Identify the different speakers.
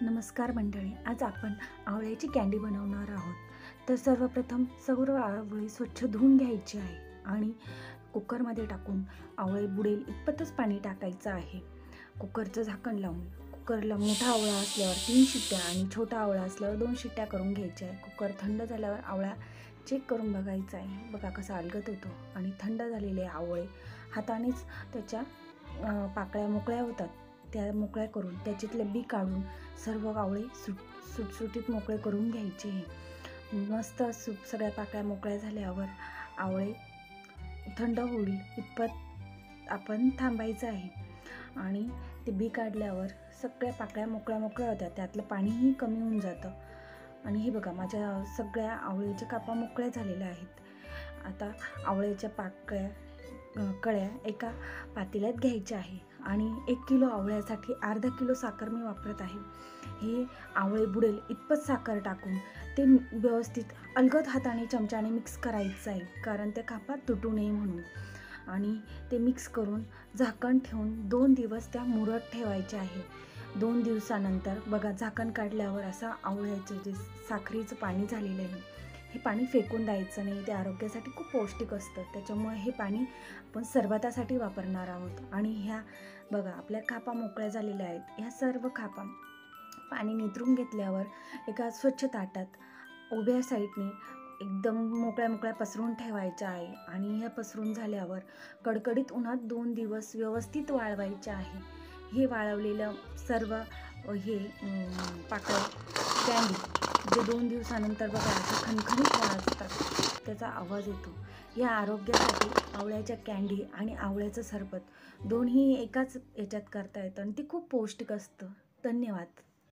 Speaker 1: नमस्कार मंडळी, आज आपण आवळ्याची कँडी बनवणार आहोत। तर सर्वप्रथम सर्व आवळे स्वच्छ धुवून घ्यायची आहे आणि कुकरमध्ये टाकून आवळे बुडेल इतपतच पाणी टाकायचं आहे। कुकरचं झाकण लावून कुकरला मोठा आवळा असल्यावर 3 शिट्ट्या आणि छोटा आवळा असल्यावर 2 शिट्ट्या करून घ्यायच्या आहे। कुकर थंड झाल्यावर आवळा चेक करून बघायचा आहे, बघा कसा अलगद होतो आणि थंड झालेले आवळे हातानेच त्याच्या पाकळ्या मोकळ्या होतात, त्या मोकळ्या करून त्याच्यातले बी काढून सर्व आवळे सुटसुटीत मोकळे करून घ्यायचे। मस्त सगळ्या पाकळ्या मोकळ्या झाल्यावर आवळे थंड होईल इतपत आपण थांबायचं आहे आणि ते बी काढल्यावर सगळ्या पाकळ्या मोकळ्या होत्या, त्यातलं पाणीही कमी होऊन जातं। आणि हे बघा, माझ्या सगळ्या आवळ्याच्या कापा मोकळ्या झालेल्या आहेत। आता आवळ्याच्या कळ्या एका पातेल्यात घ्यायच्या आहे आणि 1 किलो आवळ्यासाठी अर्धा किलो साखर मी वापरत आहे। हे आवळे बुडेल इतपत साखर टाकून ते व्यवस्थित अलगद हाताने चमच्याने मिक्स करायचं आहे, कारण त्या कापात तुटू नये म्हणून। आणि ते मिक्स करून झाकण ठेवून 2 दिवस त्या मुरत ठेवायचे आहे। 2 दिवसानंतर बघा, झाकण काढल्यावर असा आवळ्याचं जे साखरेचं पाणी झालेलं आहे, हे पाणी फेकून द्यायचं नाही, ते आरोग्यासाठी खूप पौष्टिक असतं। त्याच्यामुळे हे पाणी आपण सरबतासाठी वापरणार आहोत। आणि ह्या बघा, आपल्या खापा मोकळ्या झालेल्या आहेत, ह्या सर्व खापा पाणी नितरून घेतल्यावर एका स्वच्छ ताटात उभ्या साईडने एकदम मोकळ्या पसरून ठेवायच्या आहे। आणि ह्या पसरून झाल्यावर कडकडीत उन्हात 2 दिवस व्यवस्थित वाळवायचे आहे। हे वाळवलेलं सर्व पाकळ्या कँडी जे 2 दिवसानंतर बघा असं खणखणीत वाजतात, त्याचा आवाज येतो। या आरोग्यासाठी आवळ्याच्या कँडी आणि आवळ्याचं सरबत दोन्ही एकाच याच्यात करता येतं आणि ते खूप पौष्टिक असतं। धन्यवाद।